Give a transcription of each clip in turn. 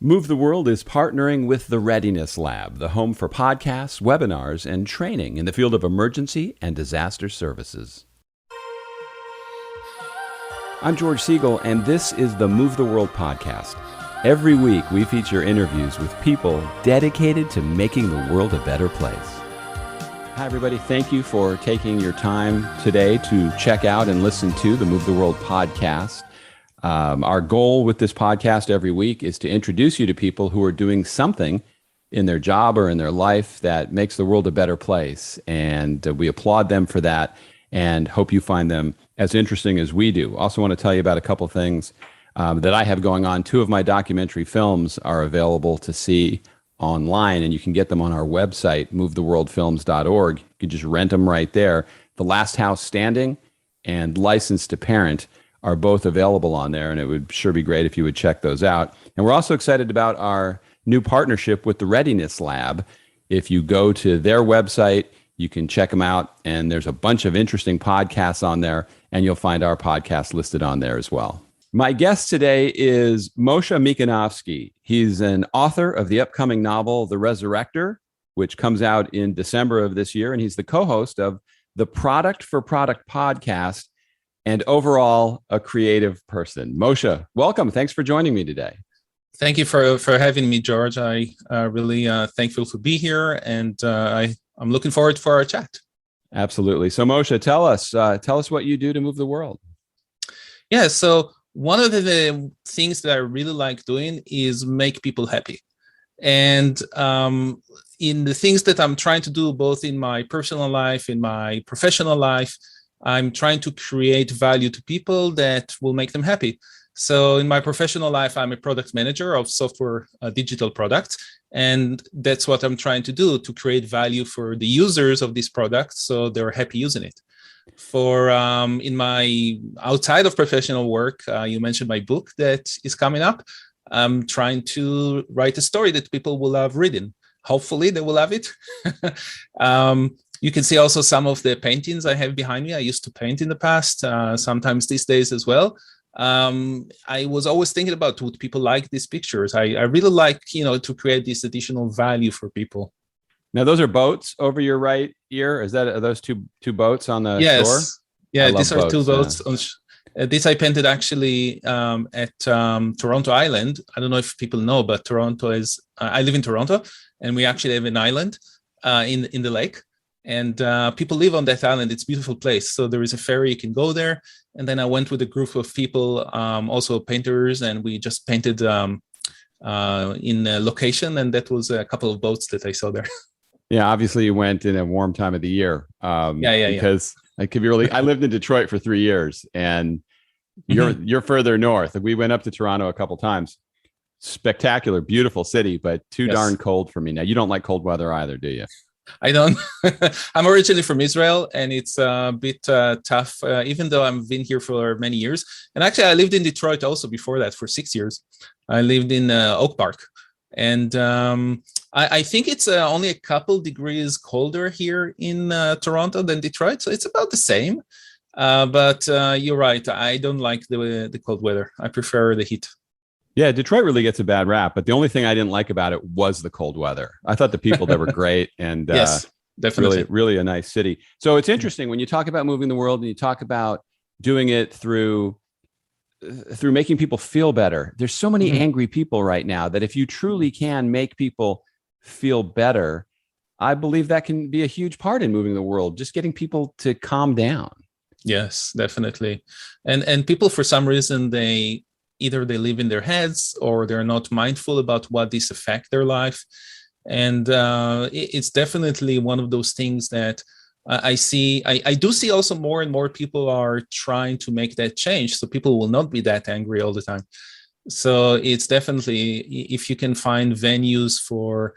Move the World is partnering with the Readiness Lab, the home for podcasts, webinars, and training in the field of emergency and disaster services. I'm George Siegel, and this is the Move the World podcast. Every week, we feature interviews with people dedicated to making the world a better place. Hi, everybody. Thank you for taking your time today to check out and listen to the Move the World podcast. Our goal with this podcast every week is to introduce you to people who are doing something in their job or in their life that makes the world a better place. And we applaud them for that and hope you find them as interesting as we do. Also want to tell you about a couple things that I have going on. 2 of my documentary films are available to see online, and you can get them on our website, movetheworldfilms.org. You can just rent them right there. The Last House Standing and License to Parent are both available on there, and it would sure be great if you would check those out. And we're also excited about our new partnership with the Readiness Lab. If you go to their website, you can check them out, and there's a bunch of interesting podcasts on there, and you'll find our podcast listed on there as well. My guest today is Moshe Mikonovsky. He's an author of the upcoming novel, The Resurrector, which comes out in December of this year, and he's the co-host of the Product for Product podcast, and overall a creative person. Moshe, welcome. Thanks for joining me today. Thank you for having me, George. I really thankful to be here, and I'm looking forward for our chat. Absolutely. So Moshe, tell us what you do to move the world. Yeah, so one of the things that I really like doing is make people happy. And in the things that I'm trying to do, both in my personal life, in my professional life, I'm trying to create value to people that will make them happy. So in my professional life, I'm a product manager of software digital products. And that's what I'm trying to do, to create value for the users of this product so they're happy using it. For in my outside of professional work, you mentioned my book that is coming up. I'm trying to write a story that people will have reading. Hopefully they will have it. You can see also some of the paintings I have behind me. I used to paint in the past, sometimes these days as well. I was always thinking about, would people like these pictures? I really like, to create this additional value for people. Now, those are boats over your right ear. Are those two boats on the shore? Yeah, these are 2 boats. This I painted actually at Toronto Island. I don't know if people know, but I live in Toronto, and we actually have an island in the lake. And people live on that island. It's a beautiful place. So there is a ferry, you can go there. And then I went with a group of people, also painters, and we just painted in a location. And that was a couple of boats that I saw there. Yeah, obviously you went in a warm time of the year. Because I could be really. I lived in Detroit for 3 years, and you're further north. We went up to Toronto a couple times. Spectacular, beautiful city, but too darn cold for me. Now, you don't like cold weather either, do you? I don't. I'm originally from Israel, and it's a bit tough, even though I've been here for many years. And actually, I lived in Detroit also before that for 6 years. I lived in Oak Park. And I think it's only a couple degrees colder here in Toronto than Detroit. So it's about the same. But you're right. I don't like the cold weather. I prefer the heat. Yeah, Detroit really gets a bad rap, but the only thing I didn't like about it was the cold weather. I thought the people there were great, and yes, definitely, really a nice city. So it's interesting when you talk about moving the world and you talk about doing it through making people feel better. There's so many angry people right now that if you truly can make people feel better, I believe that can be a huge part in moving the world, just getting people to calm down. Yes, definitely. And people, for some reason, either they live in their heads or they're not mindful about what this affects their life. And it's definitely one of those things that I see. I do see also more and more people are trying to make that change, so people will not be that angry all the time. So it's definitely, if you can find venues for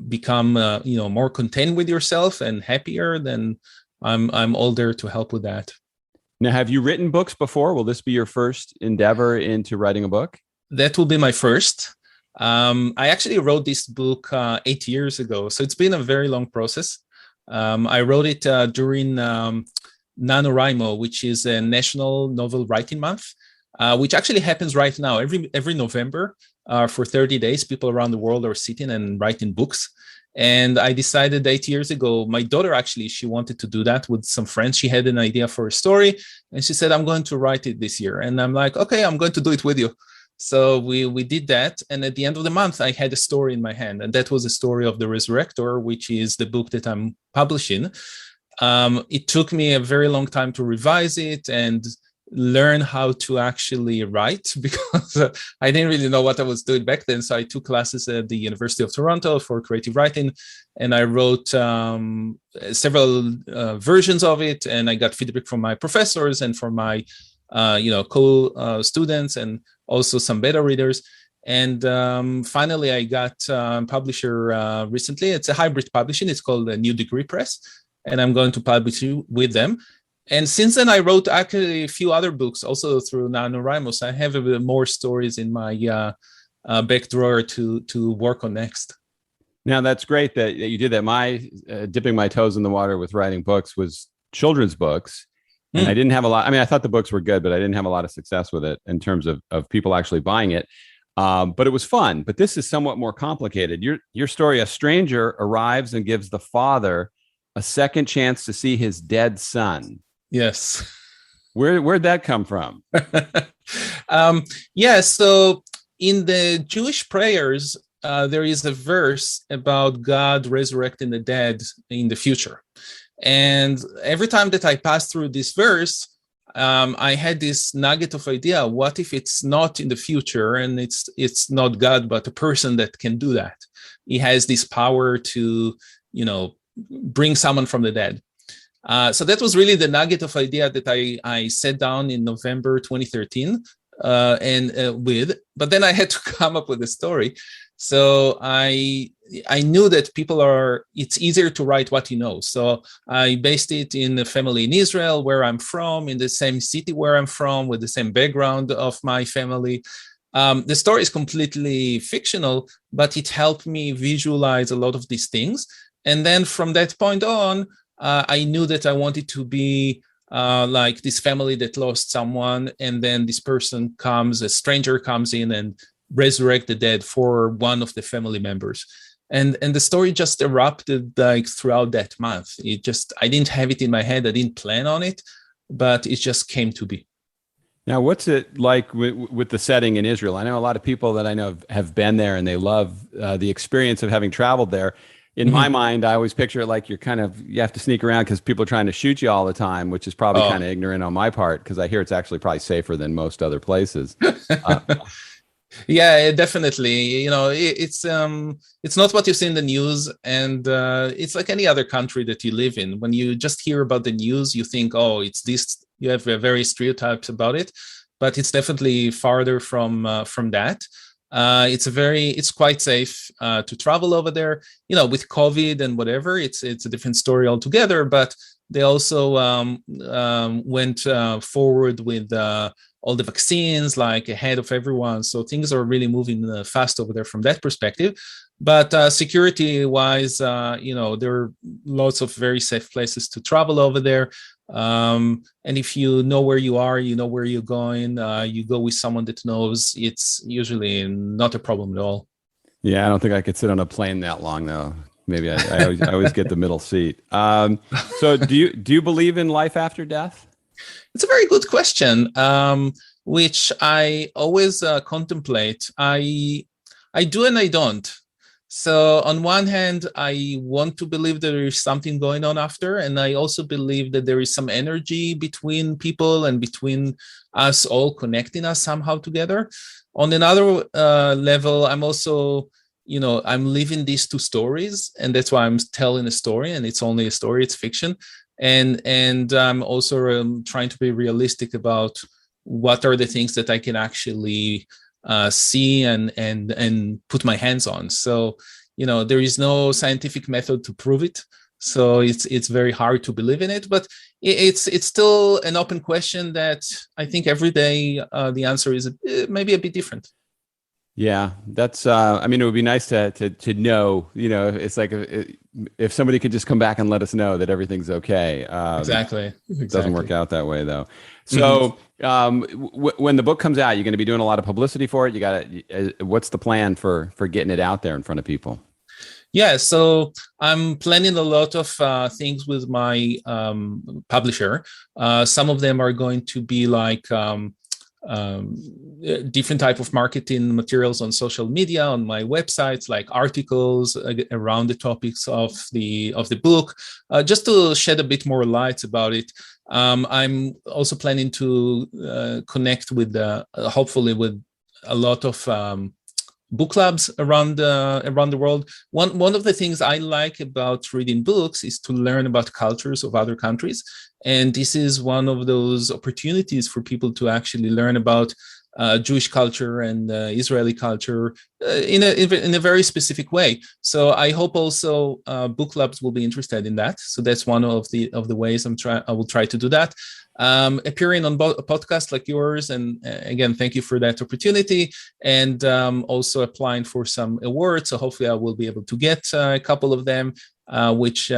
become more content with yourself and happier, then I'm all there to help with that. Now, have you written books before? Will this be your first endeavor into writing a book? That will be my first. I actually wrote this book 8 years ago, so it's been a very long process. I wrote it during NaNoWriMo, which is a National Novel Writing Month, which actually happens right now. Every November, for 30 days. People around the world are sitting and writing books. And I decided 8 years ago, my daughter, actually, she wanted to do that with some friends. She had an idea for a story and she said, I'm going to write it this year. And I'm like, okay, I'm going to do it with you. So we did that. And at the end of the month, I had a story in my hand. And that was a story of the Resurrector, which is the book that I'm publishing. It took me a very long time to revise it and learn how to actually write, because I didn't really know what I was doing back then. So I took classes at the University of Toronto for creative writing, and I wrote several versions of it, and I got feedback from my professors and from my co-students and also some beta readers. And finally, I got a publisher recently. It's a hybrid publishing. It's called the New Degree Press, and I'm going to publish it with them. And since then, I wrote actually a few other books also through NaNoWriMo. I have a bit more stories in my back drawer to work on next. Now, that's great that you did that. My dipping my toes in the water with writing books was children's books. And I didn't have a lot. I mean, I thought the books were good, but I didn't have a lot of success with it in terms of people actually buying it. But it was fun. But this is somewhat more complicated. Your story, a stranger arrives and gives the father a second chance to see his dead son. Yes. Where'd that come from? So in the Jewish prayers, there is a verse about God resurrecting the dead in the future. And every time that I pass through this verse, I had this nugget of idea: what if it's not in the future and it's not God, but a person that can do that? He has this power to, bring someone from the dead. So that was really the nugget of idea that I sat down in November 2013 but then I had to come up with a story. So I knew that it's easier to write what you know. So I based it in a family in Israel, where I'm from, in the same city where I'm from, with the same background of my family. The story is completely fictional, but it helped me visualize a lot of these things. And then from that point on, I knew that I wanted to be like this family that lost someone, and then this person a stranger comes in and resurrect the dead for one of the family members. And the story just erupted like throughout that month. I didn't have it in my head. I didn't plan on it, but it just came to be. Now, what's it like with the setting in Israel? I know a lot of people that I know have been there, and they love the experience of having traveled there. In my mind, I always picture it like you have to sneak around because people are trying to shoot you all the time, which is probably kind of ignorant on my part, because I hear it's actually probably safer than most other places. Yeah, definitely. It's not what you see in the news, and it's like any other country that you live in. When you just hear about the news, you think, oh, it's this. You have very stereotypes about it, but it's definitely farther from that. It's quite safe to travel over there. With COVID and whatever, it's a different story altogether. But they also went forward with all the vaccines, like ahead of everyone. So things are really moving fast over there from that perspective. But security-wise, there are lots of very safe places to travel over there. And if you know where you are, you know where you're going, you go with someone that knows, it's usually not a problem at all. Yeah, I don't think I could sit on a plane that long, though. Maybe I always get the middle seat. So do you believe in life after death? It's a very good question, which I always contemplate. I do and I don't. So on one hand, I want to believe that there is something going on after, and I also believe that there is some energy between people and between us all, connecting us somehow together. On another level, I'm also, I'm living these two stories, and that's why I'm telling a story, and it's only a story, it's fiction. And I'm also trying to be realistic about what are the things that I can actually see and put my hands on. So, there is no scientific method to prove it. So it's very hard to believe in it, but it's still an open question that I think every day the answer is maybe a bit different. Yeah, that's. I mean, it would be nice to know. It's like if somebody could just come back and let us know that everything's okay. Exactly. Doesn't work Exactly. out that way though. Mhm. So, when the book comes out, you're going to be doing a lot of publicity for it. You got to. What's the plan for getting it out there in front of people? Yeah, so I'm planning a lot of things with my publisher. Some of them are going to be like um, different type of marketing materials on social media, on my websites, like articles around the topics of the book, just to shed a bit more light about it. I'm also planning to connect with, hopefully, with a lot of book clubs around the world. One of the things I like about reading books is to learn about cultures of other countries, and this is one of those opportunities for people to actually learn about Jewish culture and Israeli culture in a very specific way. So I hope also book clubs will be interested in that. So that's one of the ways I will try to do that. Appearing on a podcast like yours, and again, thank you for that opportunity, and also applying for some awards. So hopefully, I will be able to get a couple of them, which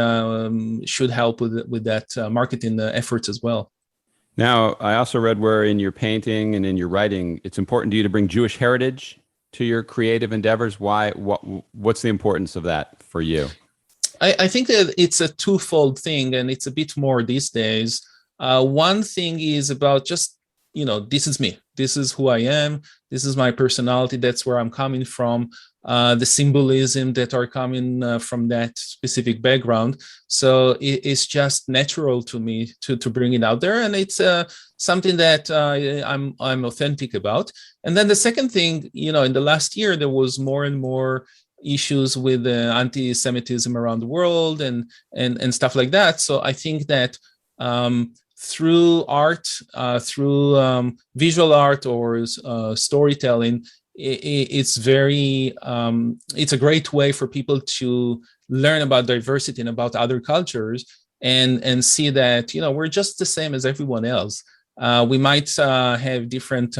should help with that marketing efforts as well. Now, I also read where in your painting and in your writing, it's important to you to bring Jewish heritage to your creative endeavors. Why? What's the importance of that for you? I think that it's a twofold thing, and it's a bit more these days. One thing is about just, this is me. This is who I am. This is my personality. That's where I'm coming from. The symbolism that are coming from that specific background. So it's just natural to me to bring it out there, and it's something that I'm authentic about. And then the second thing, in the last year, there was more and more issues with anti-Semitism around the world and stuff like that. So I think that through art, through visual art or storytelling, it's it's a great way for people to learn about diversity and about other cultures and see that we're just the same as everyone else. We might have different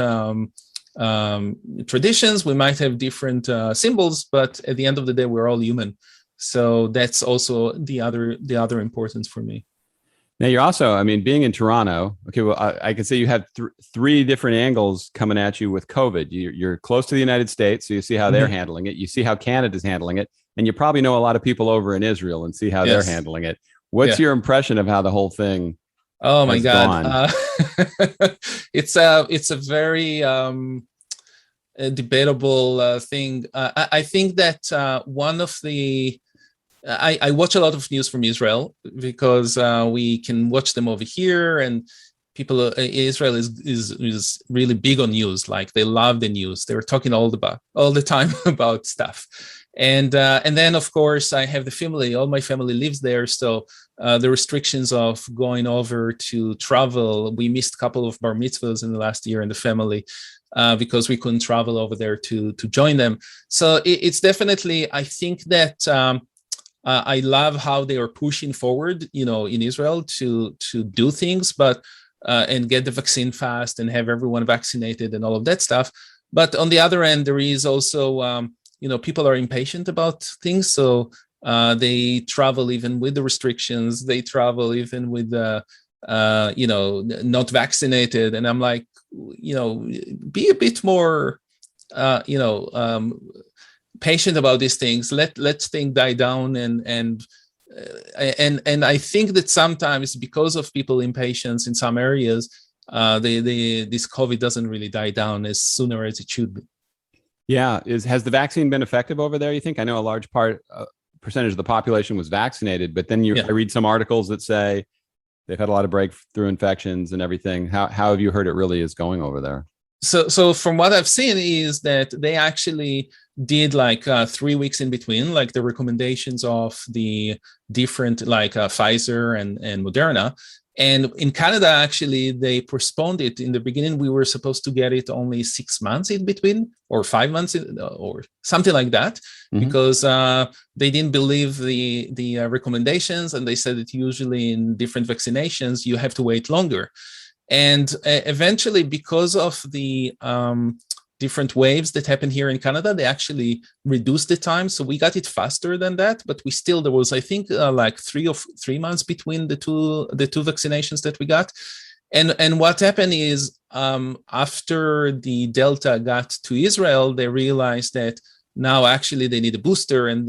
traditions, we might have different symbols, but at the end of the day, we're all human. So that's also the other importance for me. Now, you're also, I mean, being in Toronto. Okay, well, I can say you had three different angles coming at you with COVID. You're close to the United States, so you see how they're handling it. You see how Canada's handling it, and you probably know a lot of people over in Israel and see how they're handling it. What's your impression of how the whole thing Oh my has God. gone? It's a very debatable thing. I think that one of the I watch a lot of news from Israel because we can watch them over here, and people Israel is really big on news. Like they love the news. They're talking all the time about stuff. And then of course I have the family. All my family lives there, so the restrictions of going over to travel. We missed a couple of bar mitzvahs in the last year in the family. Because we couldn't travel over there to join them. So it's definitely, I think that I love how they are pushing forward, in Israel to do things, but and get the vaccine fast and have everyone vaccinated and all of that stuff. But on the other end, there is also, people are impatient about things, so they travel even with the restrictions. They travel even with not vaccinated, and I'm like, be a bit more, patient about these things. Let things die down, and I think that sometimes because of people impatience in some areas, this COVID doesn't really die down as sooner as it should be. Yeah, has the vaccine been effective over there? You think? I know a large percentage of the population was vaccinated, but then I read some articles that say they've had a lot of breakthrough infections and everything. How have you heard it really is going over there? So from what I've seen is that they actually did like 3 weeks in between, like the recommendations of the different like Pfizer and Moderna. And in Canada, actually, they postponed it. In the beginning, we were supposed to get it only 6 months in between, or 5 months, or something like that, because they didn't believe the recommendations, and they said that usually in different vaccinations you have to wait longer. And eventually, because of the different waves that happen here in Canada, they actually reduced the time. So we got it faster than that, but there was, I think, like 3 months between the two vaccinations that we got. And what happened is, after the Delta got to Israel, they realized that now actually they need a booster, and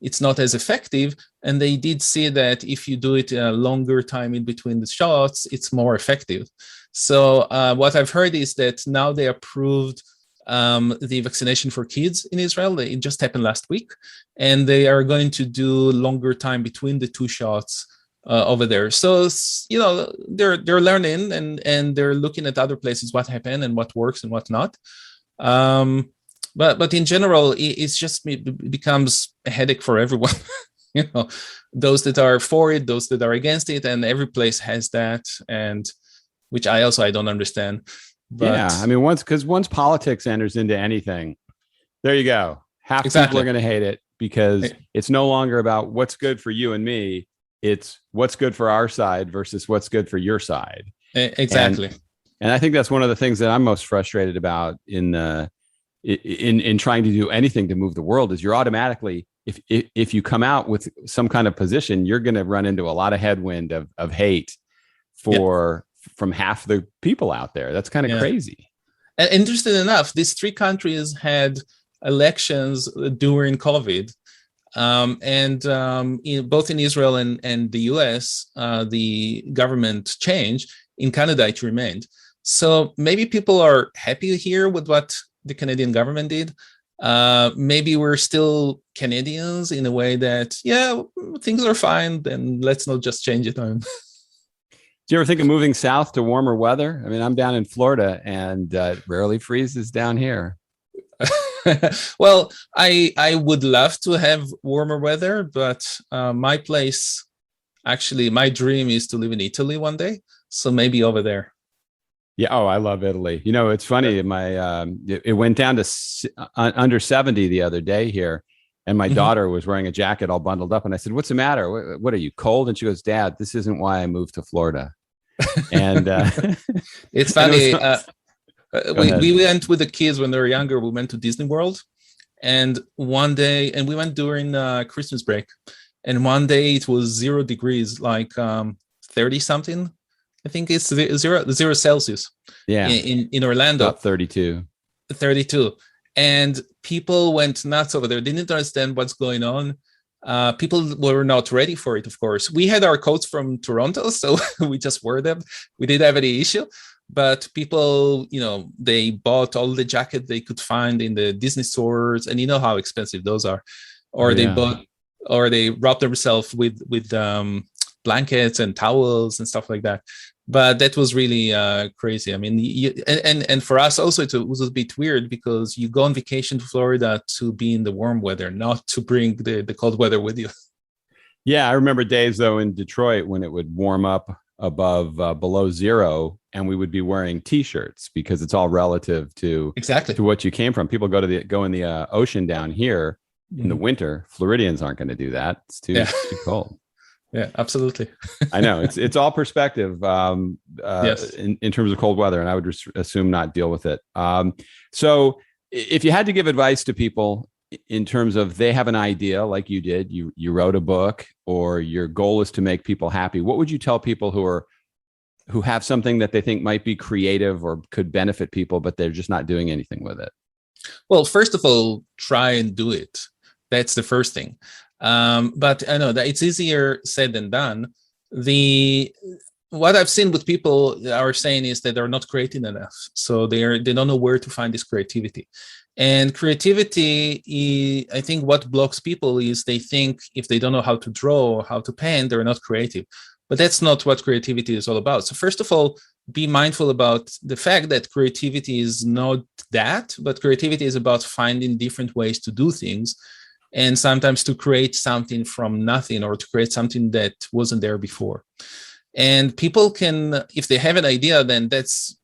it's not as effective. And they did see that if you do it a longer time in between the shots, it's more effective. So what I've heard is that now they approved the vaccination for kids in Israel. It just happened last week, and they are going to do longer time between the two shots over there. So they're learning, and they're looking at other places, what happened and what works and what not. But in general, it becomes a headache for everyone. Those that are for it, those that are against it, and every place has that, and which I don't understand. But yeah, I mean, once politics enters into anything, there you go. Half people are going to hate it, because it's no longer about what's good for you and me. It's what's good for our side versus what's good for your side. Exactly. And I think that's one of the things that I'm most frustrated about in trying to do anything to move the world, is you're automatically, if you come out with some kind of position, you're going to run into a lot of headwind of hate from half the people out there. That's kind of crazy. And interesting enough, these three countries had elections during COVID. Both in Israel and the US, the government changed. In Canada, it remained. So maybe people are happy here with what the Canadian government did. Maybe we're still Canadians in a way that, things are fine, then let's not just change it. Do you ever think of moving south to warmer weather? I mean, I'm down in Florida, and it rarely freezes down here. Well, I would love to have warmer weather, but my dream is to live in Italy one day. So maybe over there. Yeah. Oh, I love Italy. It's funny. It went down to under 70 the other day here, and my daughter was wearing a jacket all bundled up. And I said, "What's the matter? What are you, cold?" And she goes, "Dad, this isn't why I moved to Florida." And it's funny. We went with the kids when they were younger. We went to Disney World, and one day, and we went during Christmas break, and one day it was 0 degrees, like 30 something. I think it's 0 Celsius. Yeah. In Orlando. About 32. And people went nuts over there. They didn't understand what's going on. People were not ready for it, of course. We had our coats from Toronto, so we just wore them. We didn't have any issue. But people, they bought all the jackets they could find in the Disney stores, and you know how expensive those are. Or they wrapped themselves with blankets and towels and stuff like that. But that was really crazy. I mean, and for us also, it was a bit weird, because you go on vacation to Florida to be in the warm weather, not to bring the cold weather with you. Yeah, I remember days, though, in Detroit when it would warm up above below 0, and we would be wearing T-shirts, because it's all relative to what you came from. People go in the ocean down here in the winter. Floridians aren't going to do that. It's too cold. Yeah, absolutely. I know it's all perspective in terms of cold weather, and I would assume not deal with it. So if you had to give advice to people in terms of they have an idea like you did, you wrote a book, or your goal is to make people happy, what would you tell people who have something that they think might be creative or could benefit people, but they're just not doing anything with it? Well, first of all, try and do it. That's the first thing. But I know that it's easier said than done. What I've seen with people are saying is that they're not creative enough. So they don't know where to find this creativity. And creativity, I think what blocks people is they think if they don't know how to draw or how to paint, they're not creative. But that's not what creativity is all about. So first of all, be mindful about the fact that creativity is not that, but creativity is about finding different ways to do things, and sometimes to create something from nothing, or to create something that wasn't there before. And people can, if they have an idea, then that's,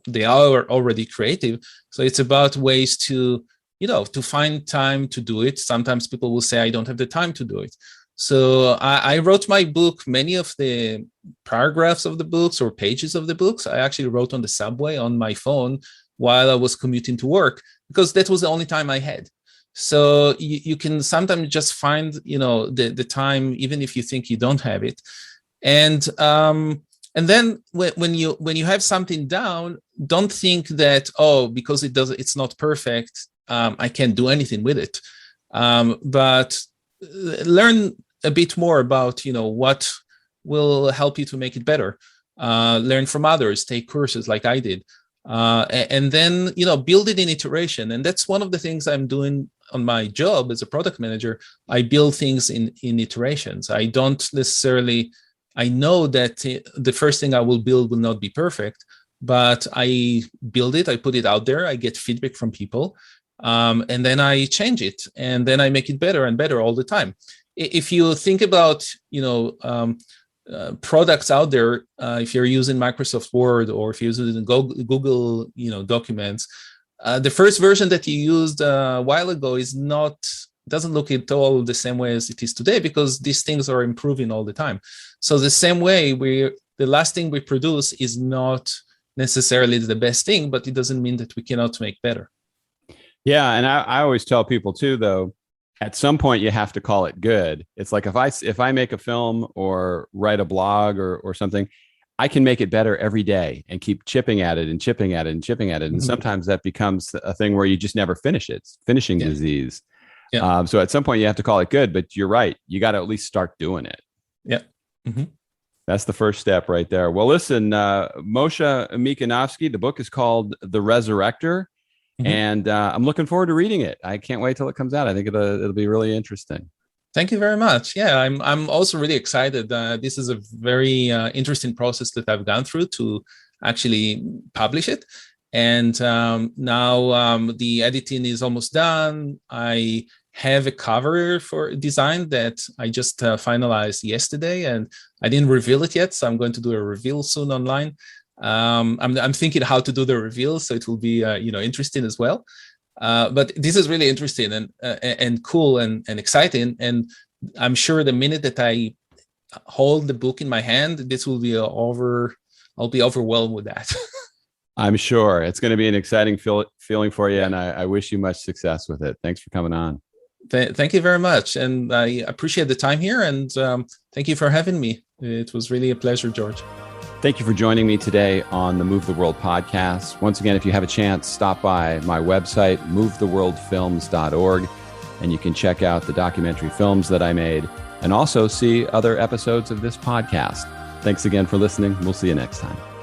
they are already creative. So it's about ways to, to find time to do it. Sometimes people will say, I don't have the time to do it. So I wrote my book, many of the paragraphs of the books or pages of the books, I actually wrote on the subway on my phone while I was commuting to work, because that was the only time I had. So you can sometimes just find, the time, even if you think you don't have it. And then when you have something down, don't think that, because it's not perfect, I can't do anything with it. But learn a bit more about, what will help you to make it better. Learn from others, take courses like I did. And then, build it in iteration. And that's one of the things I'm doing on my job as a product manager. I build things in iterations. I know that the first thing I will build will not be perfect, but I build it, I put it out there, I get feedback from people, and then I change it, and then I make it better and better all the time. If you think about, products out there, if you're using Microsoft Word or if you're using Google, documents, the first version that you used a while ago doesn't look at all the same way as it is today, because these things are improving all the time. So the same way, the last thing we produce is not necessarily the best thing, but it doesn't mean that we cannot make better. Yeah, and I always tell people too, though, at some point you have to call it good. It's like if I make a film or write a blog or something, I can make it better every day and keep chipping at it and chipping at it and chipping at it. And sometimes that becomes a thing where you just never finish it. It's finishing disease. Yeah. So at some point you have to call it good, but you're right. You got to at least start doing it. Yeah. Mm-hmm. That's the first step right there. Well, listen, Moshe Mikanovsky, the book is called The Resurrector. And I'm looking forward to reading it. I can't wait till it comes out. I think it'll be really interesting. Thank you very much. Yeah, I'm also really excited. This is a very interesting process that I've gone through to actually publish it. And now the editing is almost done. I have a cover for design that I just finalized yesterday, and I didn't reveal it yet. So I'm going to do a reveal soon online. I'm thinking how to do the reveal, so it will be interesting as well. But this is really interesting and cool and exciting. And I'm sure the minute that I hold the book in my hand, this will be over. I'll be overwhelmed with that. I'm sure it's going to be an exciting feeling for you, and I wish you much success with it. Thanks for coming on. Thank you very much, and I appreciate the time here. And thank you for having me. It was really a pleasure, George. Thank you for joining me today on the Move the World podcast. Once again, if you have a chance, stop by my website, movetheworldfilms.org, and you can check out the documentary films that I made and also see other episodes of this podcast. Thanks again for listening. We'll see you next time.